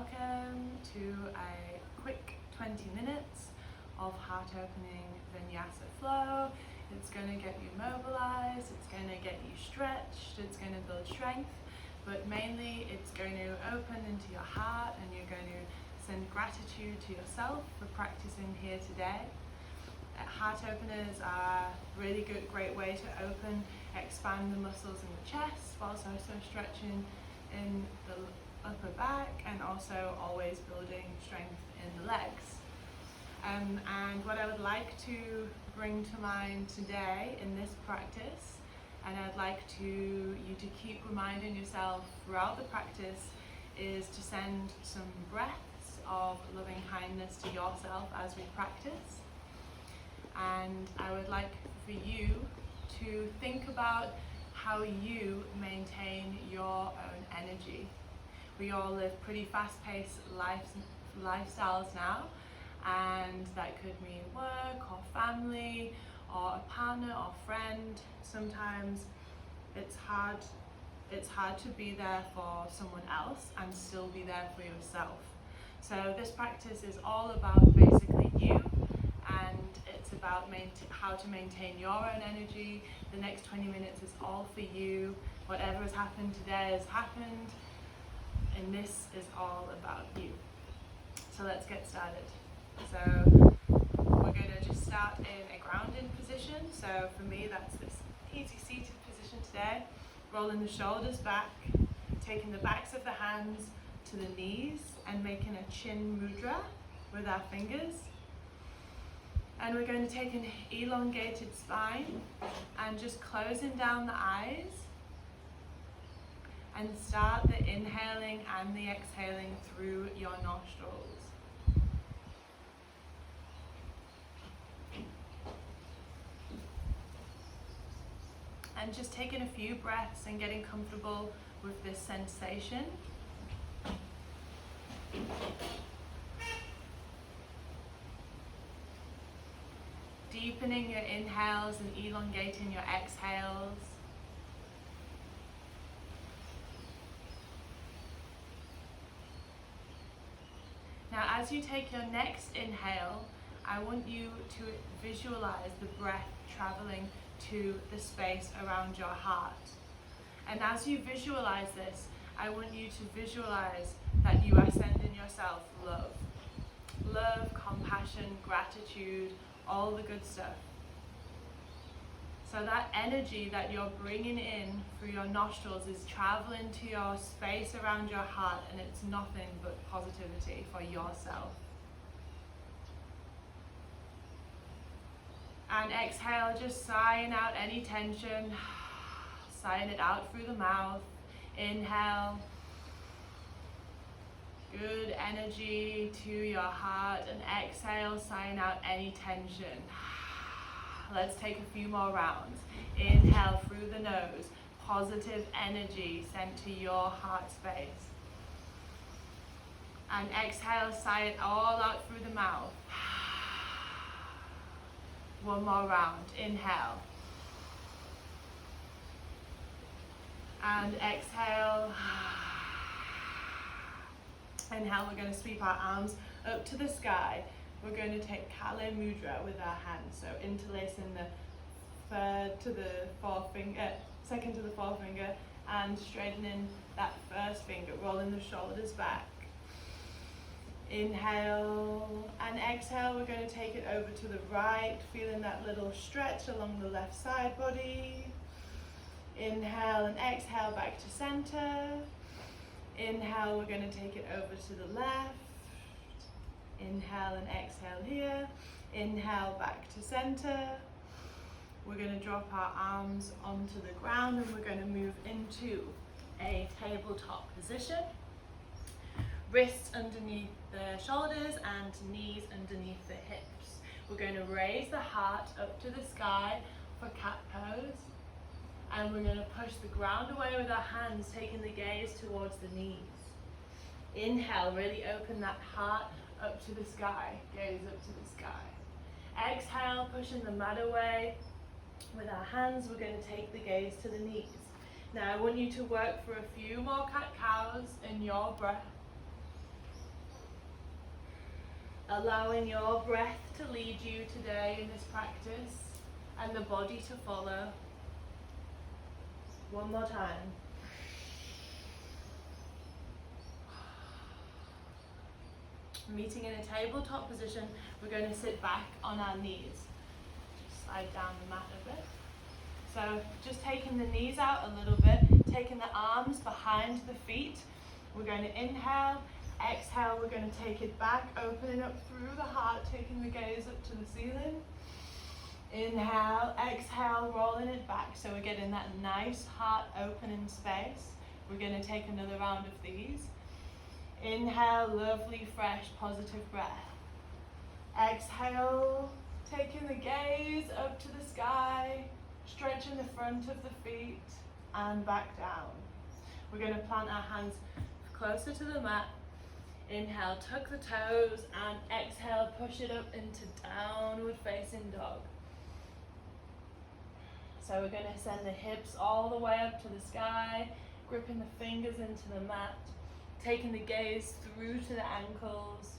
welcome to a quick 20 minutes of heart opening vinyasa flow. It's going to get you mobilized, it's going to get you stretched, it's going to build strength, but mainly it's going to open into your heart and you're going to send gratitude to yourself for practicing here today. Heart openers are a really great way to expand the muscles in the chest, but also stretching in the upper back and also always building strength in the legs. And what I would like to bring to mind today in this practice, and I'd like you to keep reminding yourself throughout the practice, is to send some breaths of loving kindness to yourself as we practice. And I would like for you to think about how you maintain your own energy. We all live pretty fast-paced lifestyles now, and that could mean work or family or a partner or friend. Sometimes it's hard to be there for someone else and still be there for yourself. So this practice is all about basically you, and it's about how to maintain your own energy. The next 20 minutes is all for you. Whatever has happened today has happened, and this is all about you. So let's get started. So we're going to just start in a grounded position. So for me, that's this easy seated position today. Rolling the shoulders back, taking the backs of the hands to the knees and making a chin mudra with our fingers. And we're going to take an elongated spine and just closing down the eyes and start the inhaling and the exhaling through your nostrils. And just taking a few breaths and getting comfortable with this sensation. Deepening your inhales and elongating your exhales. Now, as you take your next inhale, I want you to visualize the breath traveling to the space around your heart. And as you visualize this, I want you to visualize that you are sending yourself love. Love, compassion, gratitude, all the good stuff. So that energy that you're bringing in through your nostrils is traveling to your space around your heart, and it's nothing but positivity for yourself. And exhale, just sighing out any tension, sighing it out through the mouth. Inhale, good energy to your heart, and exhale, sighing out any tension. Let's take a few more rounds. Inhale through the nose, positive energy sent to your heart space. And exhale, sigh it all out through the mouth. One more round. Inhale. And exhale. Inhale, we're going to sweep our arms up to the sky. We're going to take Kale Mudra with our hands. So interlacing the third to the forefinger, second to the forefinger, and straightening that first finger, rolling the shoulders back. Inhale and exhale, we're going to take it over to the right, feeling that little stretch along the left side body. Inhale and exhale back to center. Inhale, we're going to take it over to the left. Inhale and exhale here. Inhale back to center. We're going to drop our arms onto the ground and we're going to move into a tabletop position. Wrists underneath the shoulders and knees underneath the hips. We're going to raise the heart up to the sky for cat pose. And we're going to push the ground away with our hands, taking the gaze towards the knees. Inhale, really open that heart up to the sky, gaze up to the sky. Exhale, pushing the mat away. With our hands, we're going to take the gaze to the knees. Now I want you to work for a few more cat-cows in your breath. allowing your breath to lead you today in this practice and the body to follow. One more time. Meeting in a tabletop position, we're going to sit back on our knees. Just slide down the mat a bit. So just taking the knees out a little bit, taking the arms behind the feet. We're going to inhale, exhale, we're going to take it back, opening up through the heart, taking the gaze up to the ceiling. Inhale, exhale, rolling it back. So we're getting that nice heart opening space. We're going to take another round of these. Inhale, lovely, fresh, positive breath. Exhale, taking the gaze up to the sky, stretching the front of the feet and back down. We're going to plant our hands closer to the mat. Inhale, tuck the toes, and exhale, push it up into downward facing dog. So we're going to send the hips all the way up to the sky, gripping the fingers into the mat, taking the gaze through to the ankles,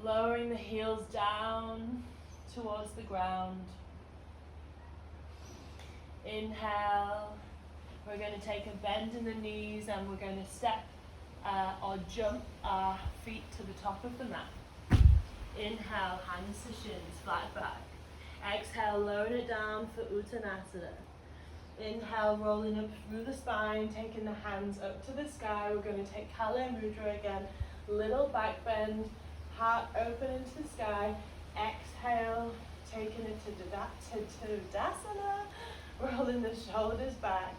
lowering the heels down towards the ground. Inhale, we're going to take a bend in the knees and we're going to step or jump our feet to the top of the mat. Inhale, hands to shins, flat back. Exhale, lowering it down for Uttanasana. Inhale, rolling up through the spine, taking the hands up to the sky. We're going to take Kala Mudra again. Little back bend, heart open into the sky. Exhale, taking it to Tadasana. Rolling the shoulders back.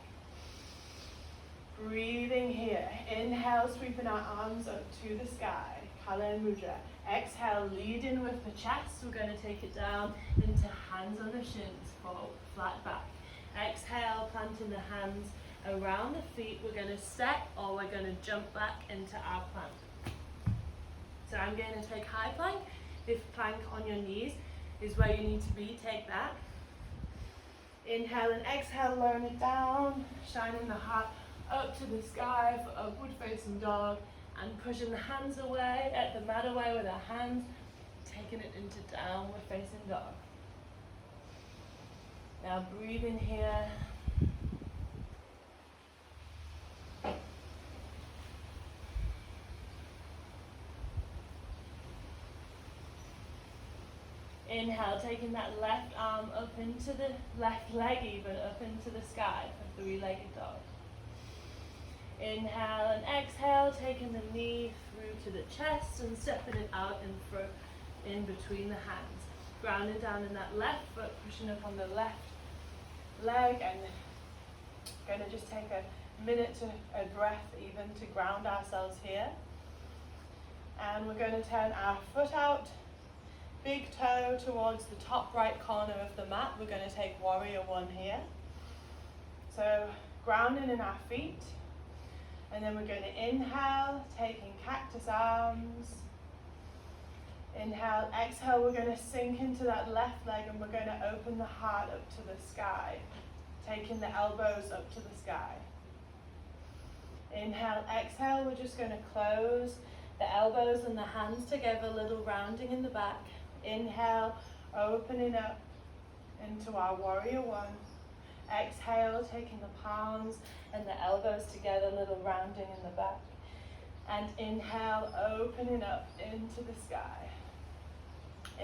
Breathing here. Inhale, sweeping our arms up to the sky. Kala Mudra. Exhale, leading with the chest. We're going to take it down into hands on the shins for flat back. Exhale, planting the hands around the feet. We're going to step or we're going to jump back into our plank. So I'm going to take high plank. If plank on your knees is where you need to be, take that. Inhale and exhale, lowering it down, shining the heart up to the sky for upward facing dog, and pushing the hands away, at the mat away with our hands, taking it into downward facing dog. Now breathe in here. Inhale, taking that left arm up into the left leg even, up into the sky for three-legged dog. Inhale and exhale, taking the knee through to the chest and stepping it out in between the hands. Grounding down in that left foot, pushing up on the left leg, and going to just take a minute to a breath even to ground ourselves here. And we're going to turn our foot out, big toe towards the top right corner of the mat. We're going to take warrior one here. So grounding in our feet. And then we're going to inhale, taking cactus arms. Inhale, exhale, we're going to sink into that left leg and we're going to open the heart up to the sky, taking the elbows up to the sky. Inhale, exhale, we're just going to close the elbows and the hands together, little rounding in the back. Inhale, opening up into our warrior one. Exhale, taking the palms and the elbows together, little rounding in the back. And inhale, opening up into the sky.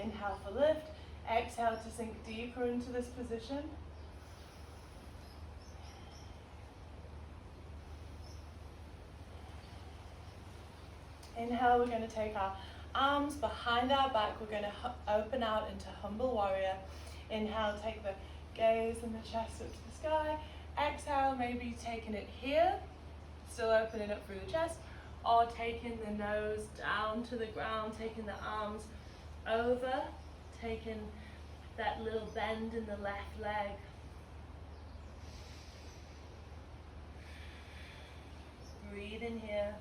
Inhale for lift. Exhale to sink deeper into this position. Inhale, we're going to take our arms behind our back. We're going to open out into humble warrior. Inhale, take the gaze and the chest up to the sky. Exhale, maybe taking it here, still opening up through the chest, or taking the nose down to the ground, taking the arms over, taking that little bend in the left leg. Breathe in here.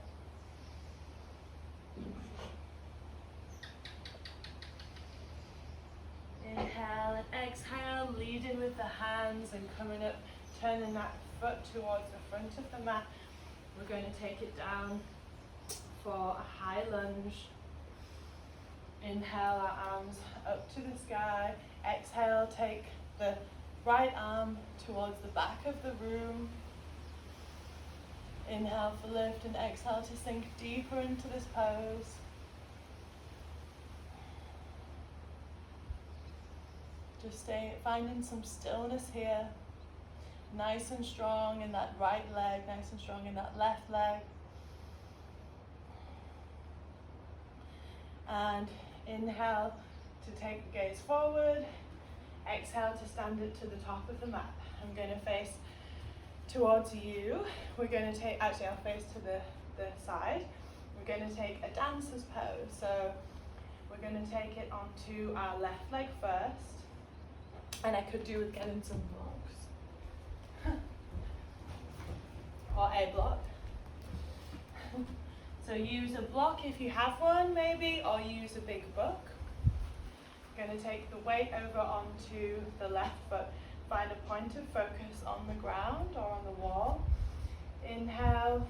Inhale and exhale, leading with the hands and coming up, turning that foot towards the front of the mat. We're going to take it down for a high lunge. Inhale, our arms up to the sky. Exhale, take the right arm towards the back of the room. Inhale for lift and exhale to sink deeper into this pose. Just finding some stillness here. Nice and strong in that right leg, nice and strong in that left leg. And inhale to take the gaze forward. Exhale to stand it to the top of the mat. I'm going to face towards you. We're going to take, actually I'll face to the side. We're going to take a dancer's pose. So we're going to take it onto our left leg first. And I could do with getting some blocks. Or a block. So use a block if you have one maybe, or use a big book. I'm going to take the weight over onto the left foot. Find a point of focus on the ground or on the wall. Inhale.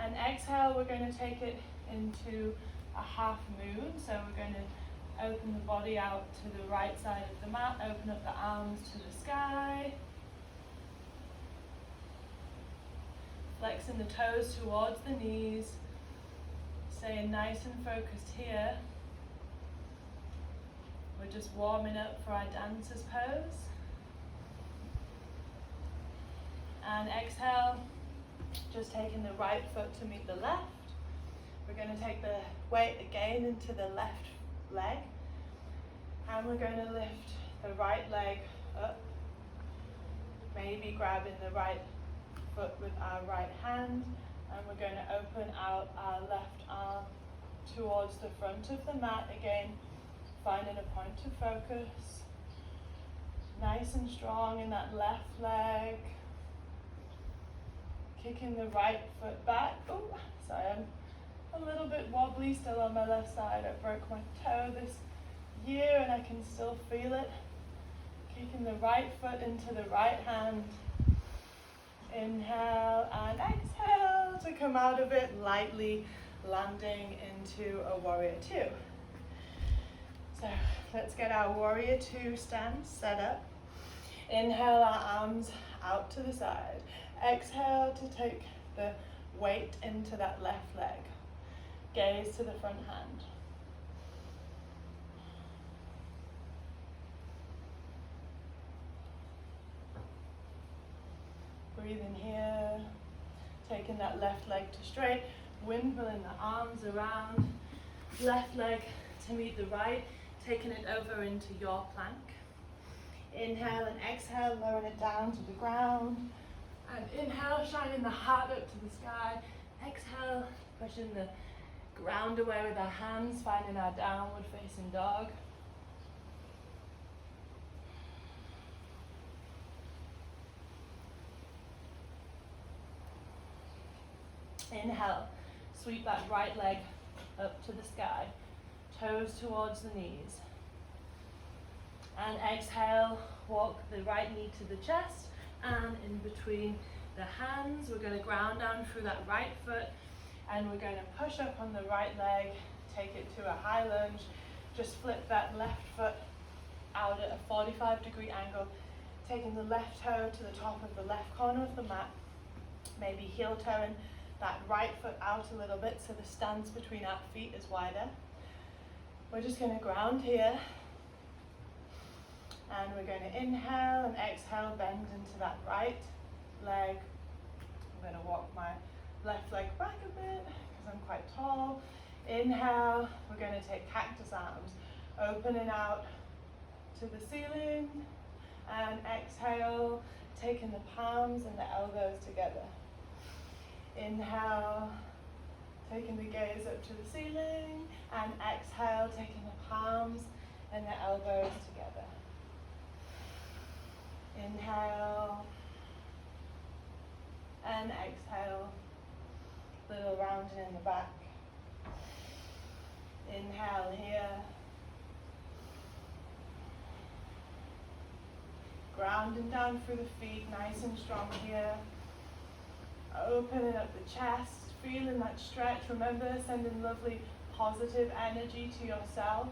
And exhale, we're going to take it into a half moon. So we're going to open the body out to the right side of the mat. Open up the arms to the sky. Flexing the toes towards the knees. Staying nice and focused here. We're just warming up for our dancer's pose. And exhale, just taking the right foot to meet the left. We're going to take the weight again into the left leg. And we're going to lift the right leg up. Maybe grabbing the right foot with our right hand, and we're going to open out our left arm towards the front of the mat again, finding a point of focus. Nice and strong in that left leg. Kicking the right foot back. Oh, sorry, I'm a little bit wobbly still on my left side. I broke my toe this year and I can still feel it. Kicking the right foot into the right hand. Inhale and exhale to come out of it, lightly landing into a warrior two. So let's get our warrior two stance set up. Inhale, our arms out to the side. Exhale to take the weight into that left leg. Gaze to the front hand. Breathe in here, taking that left leg to straight, windmilling the arms around, left leg to meet the right, taking it over into your plank. Inhale and exhale, lowering it down to the ground. And inhale, shining the heart up to the sky. Exhale, pushing the ground away with our hands, finding our downward facing dog. Inhale, sweep that right leg up to the sky, toes towards the knees. And exhale, walk the right knee to the chest and in between the hands. We're going to ground down through that right foot and we're going to push up on the right leg, take it to a high lunge. Just flip that left foot out at a 45-degree angle, taking the left toe to the top of the left corner of the mat, maybe heel toeing that right foot out a little bit so the stance between our feet is wider. We're just going to ground here. And we're going to inhale and exhale, bend into that right leg. I'm going to walk my left leg back a bit because I'm quite tall. Inhale, we're going to take cactus arms, opening out to the ceiling. And exhale, taking the palms and the elbows together. Inhale, taking the gaze up to the ceiling. And exhale, taking the palms and the elbows together. Inhale and exhale, little rounding in the back. Inhale here. Grounding down through the feet, nice and strong here. Opening up the chest, feeling that stretch. Remember, sending lovely positive energy to yourself.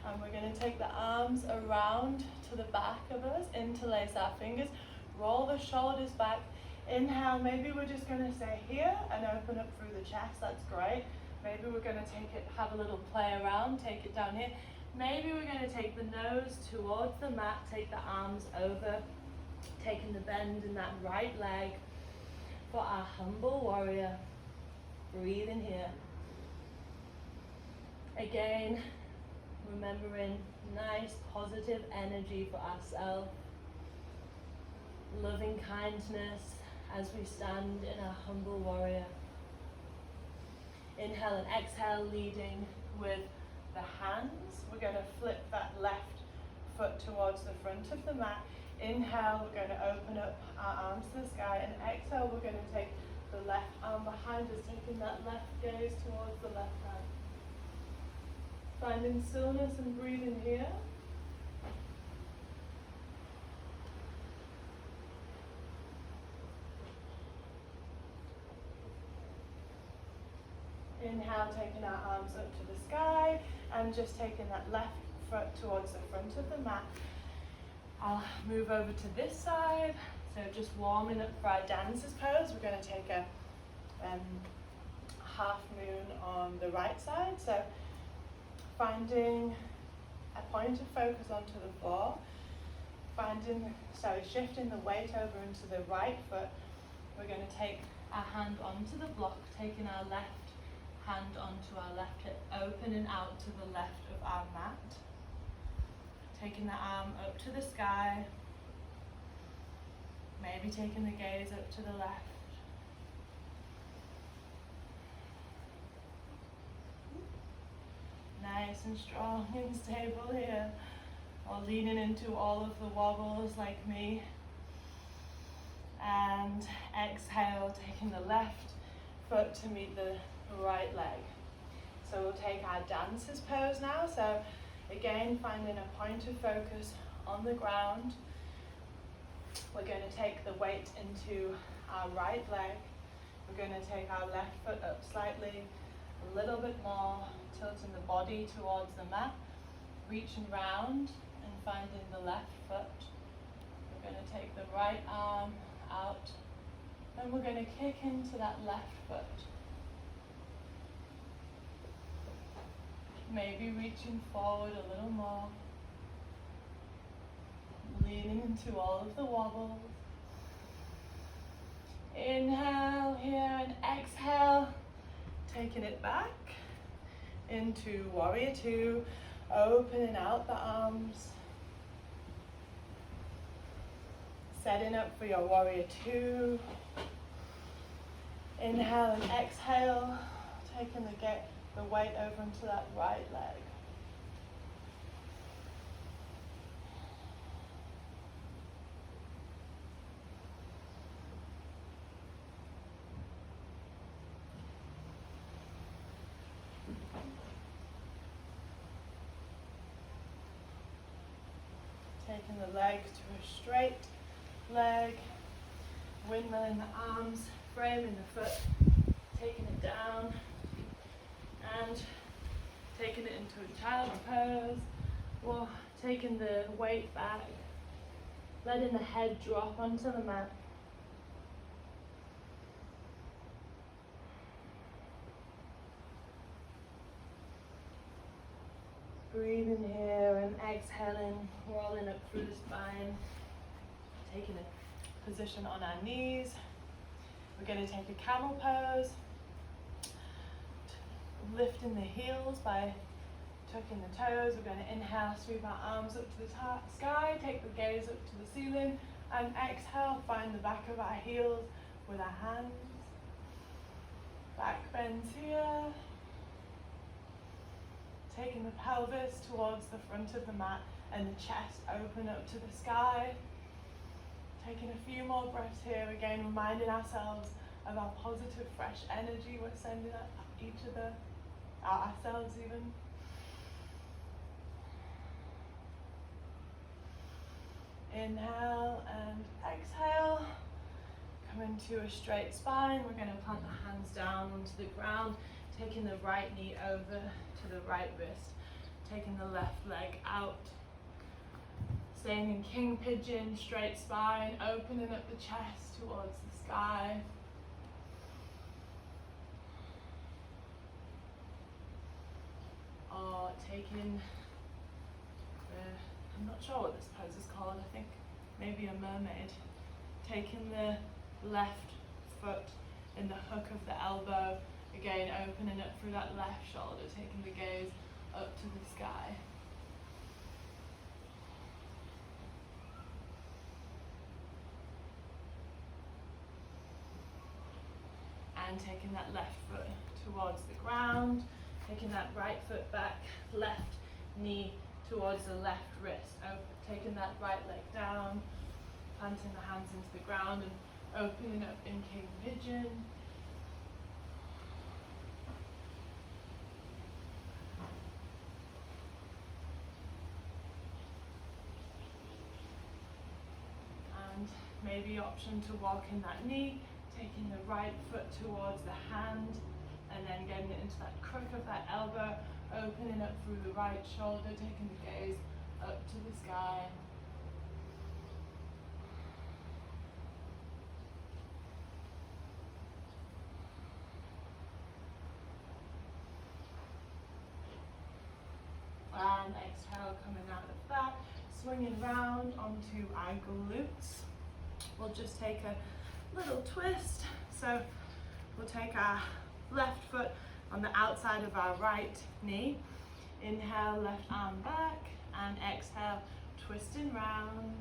And we're going to take the arms around to the back of us, interlace our fingers, roll the shoulders back. Inhale, maybe we're just going to stay here and open up through the chest, that's great. Maybe we're going to take it, have a little play around, take it down here. Maybe we're going to take the nose towards the mat, take the arms over, taking the bend in that right leg for our humble warrior. Breathe in here. Again, remembering nice positive energy for ourselves, loving kindness as we stand in our humble warrior. Inhale and exhale, leading with the hands. We're going to flip that left foot towards the front of the mat. Inhale, we're going to open up our arms to the sky, and exhale, we're going to take the left arm behind us, taking that left gaze towards the left hand. Finding stillness and breathing here. Inhale, taking our arms up to the sky and just taking that left foot towards the front of the mat. I'll move over to this side. So just warming up for our dancer's pose. We're going to take a half moon on the right side. So finding a point of focus onto the floor. Shifting the weight over into the right foot. We're going to take our hand onto the block, taking our left hand onto our left hip, opening out to the left of our mat. Taking the arm up to the sky. Maybe taking the gaze up to the left. Nice and strong and stable here. Or leaning into all of the wobbles like me. And exhale, taking the left foot to meet the right leg. So we'll take our dancer's pose now. So again, finding a point of focus on the ground. We're going to take the weight into our right leg. We're going to take our left foot up slightly, a little bit more, tilting the body towards the mat, reaching round and finding the left foot. We're going to take the right arm out and we're going to kick into that left foot. Maybe reaching forward a little more, leaning into all of the wobbles. Inhale here and exhale, taking it back into warrior two, opening out the arms. Setting up for your warrior two. Inhale and exhale, taking the weight over into that right leg. Taking the leg to a straight leg, windmilling the arms, framing the foot, taking it down, and taking it into a child's pose, or taking the weight back, letting the head drop onto the mat. Breathing here and exhaling, rolling up through the spine, taking a position on our knees. We're going to take a camel pose, lifting the heels by tucking the toes. We're going to inhale, sweep our arms up to the sky, take the gaze up to the ceiling, and exhale, find the back of our heels with our hands. Back bends here. Taking the pelvis towards the front of the mat and the chest open up to the sky. Taking a few more breaths here, again reminding ourselves of our positive, fresh energy we're sending at each other, ourselves even. Inhale and exhale. Come into a straight spine. We're going to plant the hands down onto the ground, taking the right knee over to the right wrist, taking the left leg out, staying in king pigeon, straight spine, opening up the chest towards the sky. Or taking I'm not sure what this pose is called, I think maybe a mermaid. Taking the left foot in the hook of the elbow, again opening up through that left shoulder, taking the gaze up to the sky. And taking that left foot towards the ground, taking that right foot back, left knee towards the left wrist, taking that right leg down, planting the hands into the ground and opening up in king pigeon. And maybe option to walk in that knee, taking the right foot towards the hand and then getting it into that crook of that elbow, opening up through the right shoulder, taking the gaze up to the sky. And exhale, coming out of that, swinging round onto our glutes. We'll just take a little twist. So we'll take our left foot on the outside of our right knee. Inhale, left arm back, and exhale, twisting round.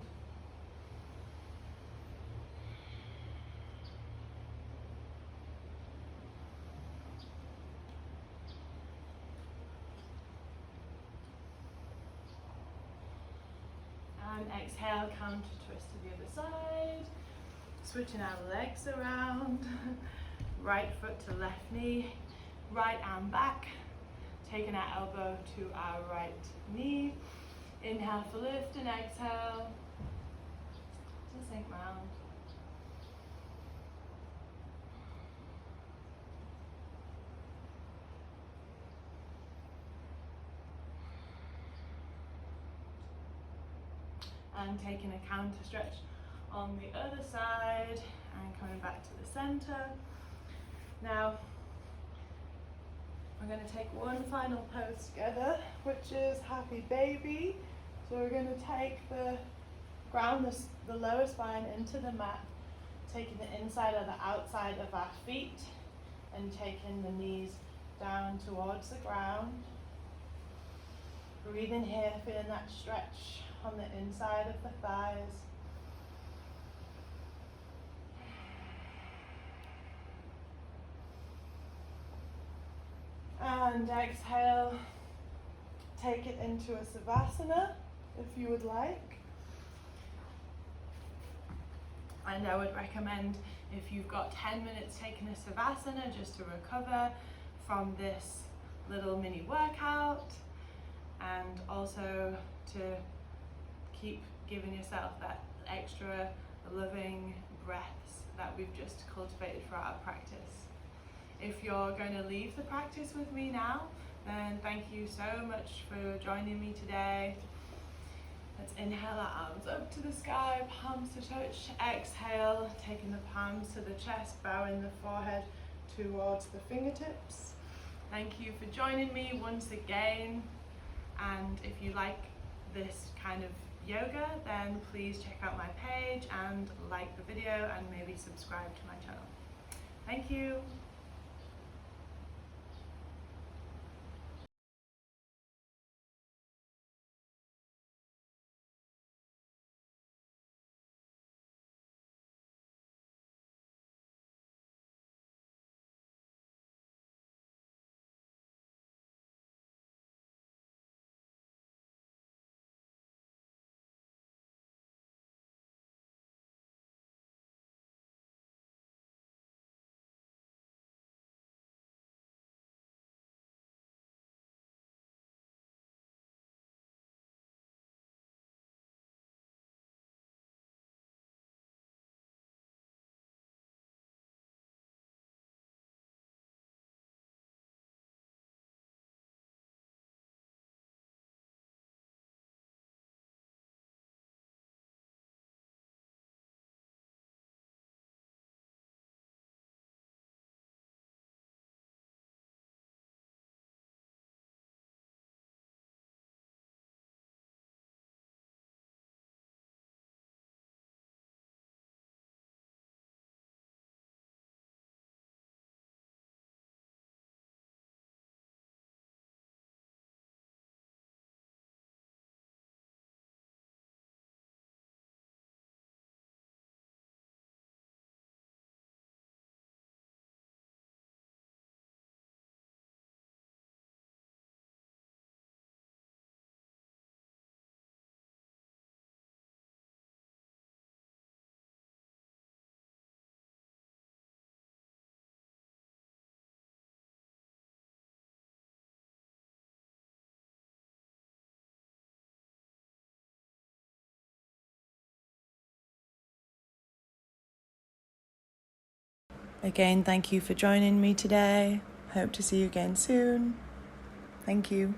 And exhale, counter twist to the other side. Switching our legs around. Right foot to left knee, right arm back, taking our elbow to our right knee. Inhale for lift and exhale to sink round. And taking a counter stretch on the other side and coming back to the center. Now, we're going to take one final pose together, which is happy baby. So we're going to take the ground, the lower spine into the mat, taking the inside or the outside of our feet and taking the knees down towards the ground. Breathing here, feeling that stretch on the inside of the thighs. And exhale, take it into a savasana if you would like. And I would recommend, if you've got 10 minutes taking a savasana just to recover from this little mini workout, and also to keep giving yourself that extra loving breaths that we've just cultivated throughout our practice. If you're going to leave the practice with me now, then thank you so much for joining me today. Let's inhale our arms up to the sky, palms to touch. Exhale, taking the palms to the chest, bowing the forehead towards the fingertips. Thank you for joining me once again. And if you like this kind of yoga, then please check out my page and like the video and maybe subscribe to my channel. Thank you. Again, thank you for joining me today. Hope to see you again soon. Thank you.